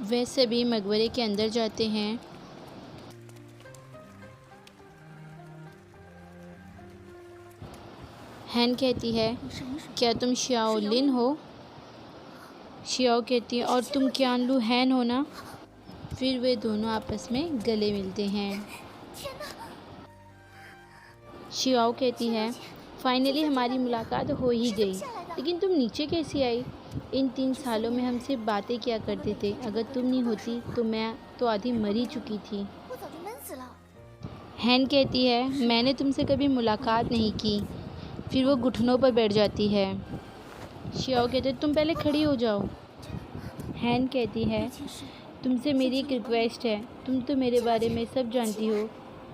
वे सभी मकबरे के अंदर जाते हैं। हैन कहती है, क्या तुम शियाओ लिन हो? शियाओ कहती है, और तुम क्यान लू हैन हो ना? फिर वे दोनों आपस में गले मिलते हैं। शियाओ कहती है, फाइनली हमारी मुलाकात हो ही गई, लेकिन तुम नीचे कैसे आई? इन 3 सालों में हम सिर्फ बातें किया करते थे। अगर तुम नहीं होती तो मैं तो आधी मरी चुकी थी। हैन कहती है, मैंने तुमसे कभी मुलाकात नहीं की। फिर वो घुटनों पर बैठ जाती है। शियाओ कहते, तुम पहले खड़ी हो जाओ। हैन कहती है, तुमसे मेरी एक रिक्वेस्ट है। तुम तो मेरे बारे में सब जानती हो,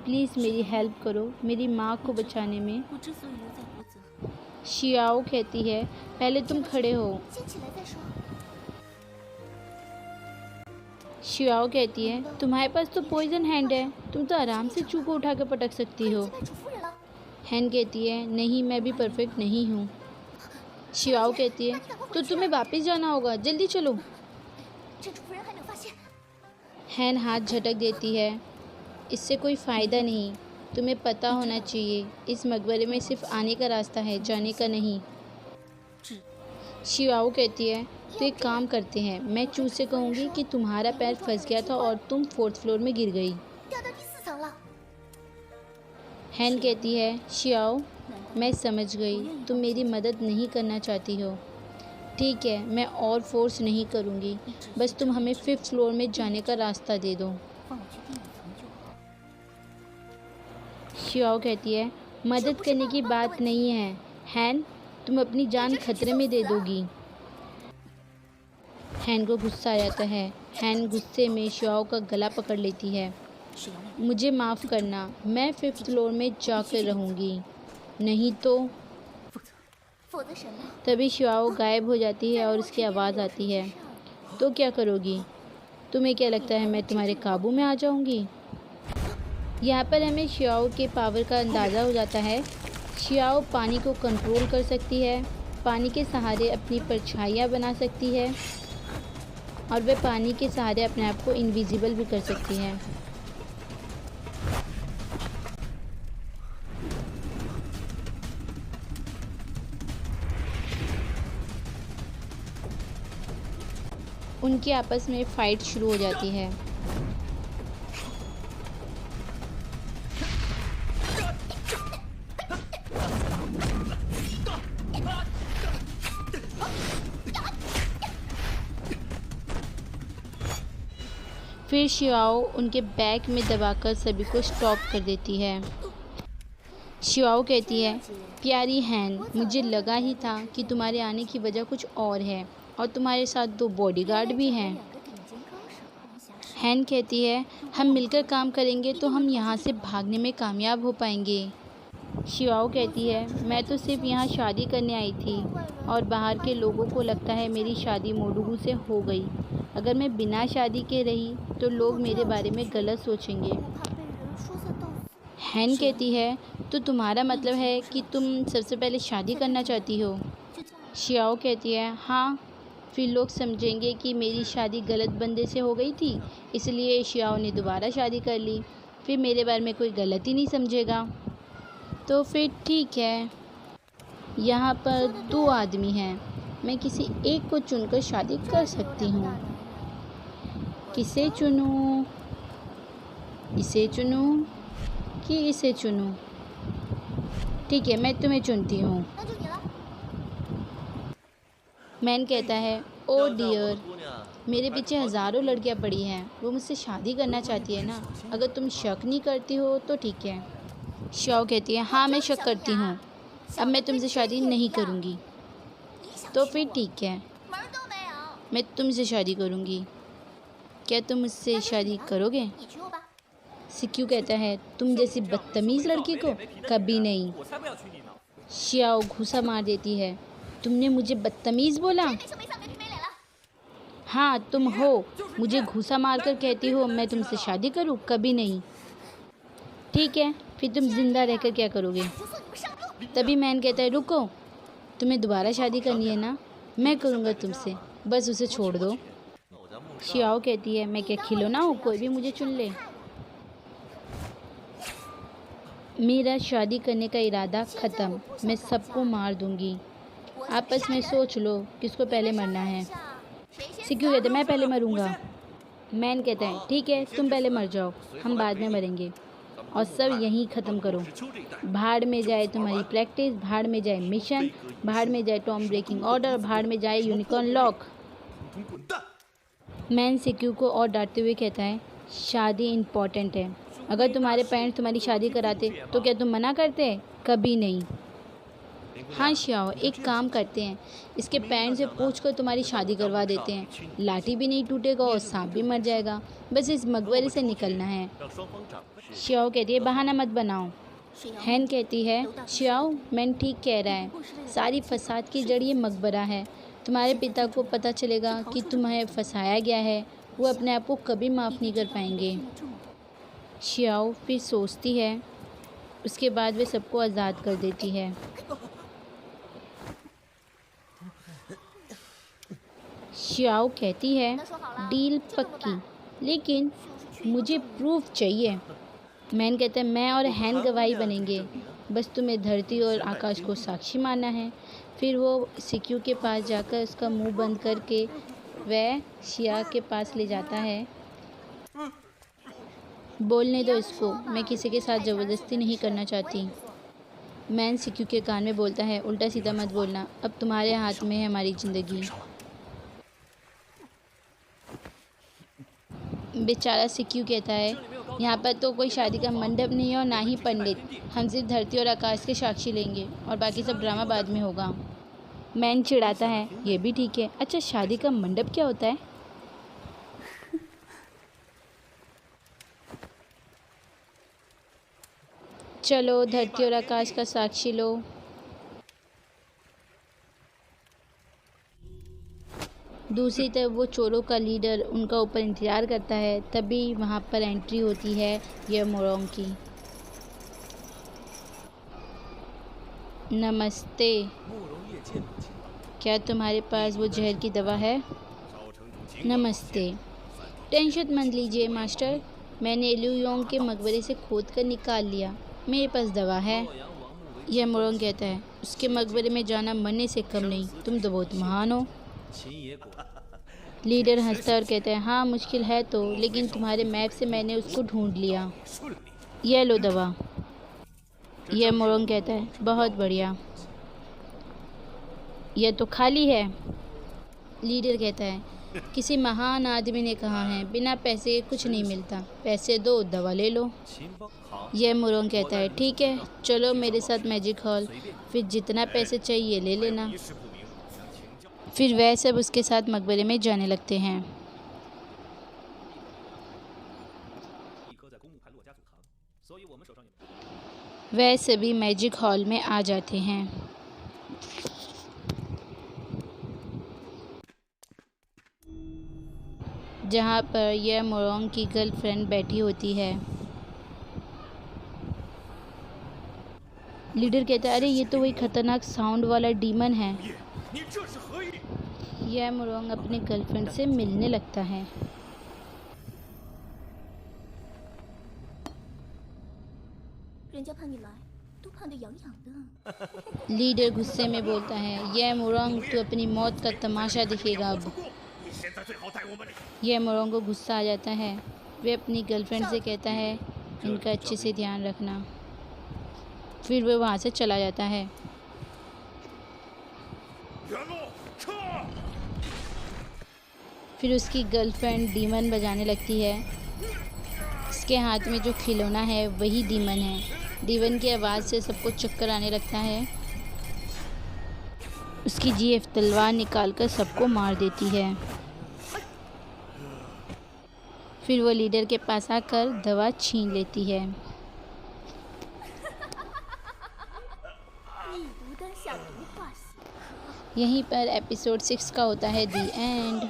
प्लीज़ मेरी हेल्प करो मेरी माँ को बचाने में। शियाओ कहती है, पहले तुम खड़े हो। शियाओ कहती है, तुम्हारे पास तो पॉइजन हैंड है, तुम तो आराम से चू को उठा कर पटक सकती हो। हैन कहती है, नहीं, मैं भी परफेक्ट नहीं हूँ। शियाओ कहती है, तो तुम्हें वापस जाना होगा, जल्दी चलो। हैन हाथ झटक देती है, इससे कोई फ़ायदा नहीं। तुम्हें पता होना चाहिए, इस मकबरे में सिर्फ आने का रास्ता है, जाने का नहीं। शियाओ कहती है, तो एक काम करते हैं, मैं चू से कहूँगी कि तुम्हारा पैर फंस गया था और तुम 4th फ्लोर में गिर गई। हैन कहती है, शियाओ मैं समझ गई, तुम मेरी मदद नहीं करना चाहती हो। ठीक है, मैं और फोर्स नहीं करूँगी, बस तुम हमें 5th फ्लोर में जाने का रास्ता दे दो। शियाओ कहती है, मदद करने की बात नहीं है हैन, तुम अपनी जान खतरे में दे दोगी। हैन को गुस्सा आ जाता है। हैन गुस्से में शियाओ का गला पकड़ लेती है। मुझे माफ़ करना, मैं 5th फ्लोर में जाकर रहूँगी, नहीं तो। तभी शियाओ गायब हो जाती है और उसकी आवाज़ आती है, तो क्या करोगी? तुम्हें क्या लगता है मैं तुम्हारे काबू में आ जाऊँगी? यहाँ पर हमें शियाओ के पावर का अंदाज़ा हो जाता है। शियाओ पानी को कंट्रोल कर सकती है, पानी के सहारे अपनी परछाइयाँ बना सकती है और वह पानी के सहारे अपने आप को इनविजिबल भी कर सकती है। उनकी आपस में फ़ाइट शुरू हो जाती है। फिर शियाओ उनके बैक में दबाकर सभी को स्टॉप कर देती है। शियाओ कहती है, प्यारी हैन, मुझे लगा ही था कि तुम्हारे आने की वजह कुछ और है और तुम्हारे साथ 2 बॉडीगार्ड भी हैं। हैन कहती है, हम मिलकर काम करेंगे तो हम यहाँ से भागने में कामयाब हो पाएंगे। शियाओ कहती है, मैं तो सिर्फ यहाँ शादी करने आई थी और बाहर के लोगों को लगता है मेरी शादी मोडुगु से हो गई। अगर मैं बिना शादी के रही तो लोग मेरे बारे में गलत सोचेंगे। हैन कहती है, तो तुम्हारा मतलब है कि तुम सबसे पहले शादी करना चाहती हो? शियाओ कहती है, हाँ, फिर लोग समझेंगे कि मेरी शादी गलत बंदे से हो गई थी, इसलिए शियाओ ने दोबारा शादी कर ली। फिर मेरे बारे में कोई गलत ही नहीं समझेगा। तो फिर ठीक है, यहाँ पर 2 आदमी हैं, मैं किसी एक को चुनकर शादी कर सकती हूँ। किसे चुनूँ? इसे चुनूँ कि इसे चुनूँ? ठीक है, मैं तुम्हें चुनती हूँ। मैन कहता है, ओ डियर, मेरे पीछे हज़ारों लड़कियाँ पड़ी हैं, वो मुझसे शादी करना चाहती है ना। अगर तुम शक नहीं करती हो तो ठीक है। शियाओ कहती है, हाँ मैं शक करती हूँ, अब मैं तुमसे शादी नहीं करूँगी। तो फिर ठीक है, मैं तुमसे शादी करूँगी, क्या तुम मुझसे शादी करोगे? सिक्यू कहता है, तुम जैसी बदतमीज़ लड़की को कभी नहीं। शियाओ घूंसा मार देती है, तुमने मुझे बदतमीज़ बोला? हाँ तुम हो, मुझे घूंसा मारकर कहती हो मैं तुमसे शादी करूँ? कभी नहीं। ठीक है, फिर तुम ज़िंदा रहकर क्या करोगे? तभी मैन कहता है, रुको, तुम्हें दोबारा शादी करनी है ना? मैं करूँगा तुमसे, बस उसे छोड़ दो। शियाओ कहती है मैं क्या खिलौना हूँ कोई भी मुझे चुन ले। मेरा शादी करने का इरादा ख़त्म, मैं सबको मार दूंगी। आपस में सोच लो किसको पहले मरना है। सिक्यू कहते मैं पहले मरूंगा। मैन कहता है ठीक है तुम पहले मर जाओ, हम बाद में मरेंगे और सब यहीं ख़त्म करो। भाड़ में जाए तुम्हारी प्रैक्टिस, भाड़ में जाए मिशन, भाड़ में जाए टॉम ब्रेकिंग ऑर्डर, भाड़ में जाए यूनिकॉर्न लॉक। मैन सिक्यू को और डांटते हुए कहता है शादी इम्पॉर्टेंट है, अगर तुम्हारे पेरेंट्स तुम्हारी शादी कराते तो क्या तुम मना करते? कभी नहीं। हाँ शियाओ एक काम करते हैं, इसके पेरेंट्स से पूछ कर तुम्हारी शादी करवा देते हैं, लाठी भी नहीं टूटेगा और सांप भी मर जाएगा, बस इस मकबरे से निकलना है। शियाओ कहती है बहाना मत बनाओ। हैन कहती है शियाओ मैन ठीक कह रहा है, सारी फसाद की जड़ ये मकबरा है। तुम्हारे पिता को पता चलेगा कि तुम्हें फंसाया गया है, वो अपने आप को कभी माफ़ नहीं कर पाएंगे। शियाओ फिर सोचती है, उसके बाद वे सबको आज़ाद कर देती है। शियाओ कहती है डील पक्की, लेकिन मुझे प्रूफ चाहिए। मैन कहता है मैं और हैन गवाही बनेंगे, बस तुम्हें धरती और आकाश को साक्षी मानना है। फिर वो सिक्यू के पास जाकर उसका मुंह बंद करके वह शिया के पास ले जाता है। बोलने दो इसको, मैं किसी के साथ ज़बरदस्ती नहीं करना चाहती। मैन सिक्यू के कान में बोलता है उल्टा सीधा मत बोलना, अब तुम्हारे हाथ में है हमारी ज़िंदगी। बेचारा सिक्यू कहता है यहाँ पर तो कोई शादी का मंडप नहीं है और ना ही पंडित, हम सिर्फ धरती और आकाश के साक्षी लेंगे और बाकी सब ड्रामा बाद में होगा। मैन चिढ़ाता है ये भी ठीक है, अच्छा शादी का मंडप क्या होता है? चलो धरती और आकाश का साक्षी लो। दूसरी तरफ वो चोरों का लीडर उनका ऊपर इंतज़ार करता है, तभी वहाँ पर एंट्री होती है ये मोरोंग की। नमस्ते, क्या तुम्हारे पास वो जहर की दवा है? नमस्ते, टेंशन मत लीजिए मास्टर, मैंने लियू योंग के मकबरे से खोद कर निकाल लिया, मेरे पास दवा है। यह मोरोंग कहता है उसके मकबरे में जाना मरने से कम नहीं, तुम तो बहुत महान हो। लीडर हंसता और कहता है हाँ मुश्किल है तो, लेकिन तुम्हारे मैप से मैंने उसको ढूंढ लिया, यह लो दवा। यह मोरोंग कहता है बहुत बढ़िया, यह तो खाली है। लीडर कहता है किसी महान आदमी ने कहा है बिना पैसे कुछ नहीं मिलता, पैसे दो दवा ले लो। यह मोरोंग कहता है ठीक है चलो मेरे साथ मैजिक हॉल, फिर जितना पैसे चाहिए ले लेना। फिर वह सब उसके साथ मकबरे में जाने लगते हैं। वह सभी मैजिक हॉल में आ जाते हैं। जहाँ पर यह मोरोंग की गर्लफ्रेंड बैठी होती है। लीडर कहता है अरे ये तो वही खतरनाक साउंड वाला डीमन है। यह मोरोंग अपनी गर्लफ्रेंड से मिलने लगता है। लीडर गुस्से में बोलता है यह मोरोंग तू अपनी मौत का तमाशा दिखेगा अब। यह मोरोंग को गुस्सा आ जाता है, वे अपनी गर्लफ्रेंड से कहता है इनका अच्छे से ध्यान रखना। फिर वह वहाँ से चला जाता है। फिर उसकी गर्लफ्रेंड डीमन बजाने लगती है, इसके हाथ में जो खिलौना है वही डीमन है। डीमन की आवाज़ से सबको चक्कर आने लगता है। उसकी जीएफ तलवार निकालकर सबको मार देती है। फिर वो लीडर के पास आकर दवा छीन लेती है। यहीं पर एपिसोड 6 का होता है दी एंड।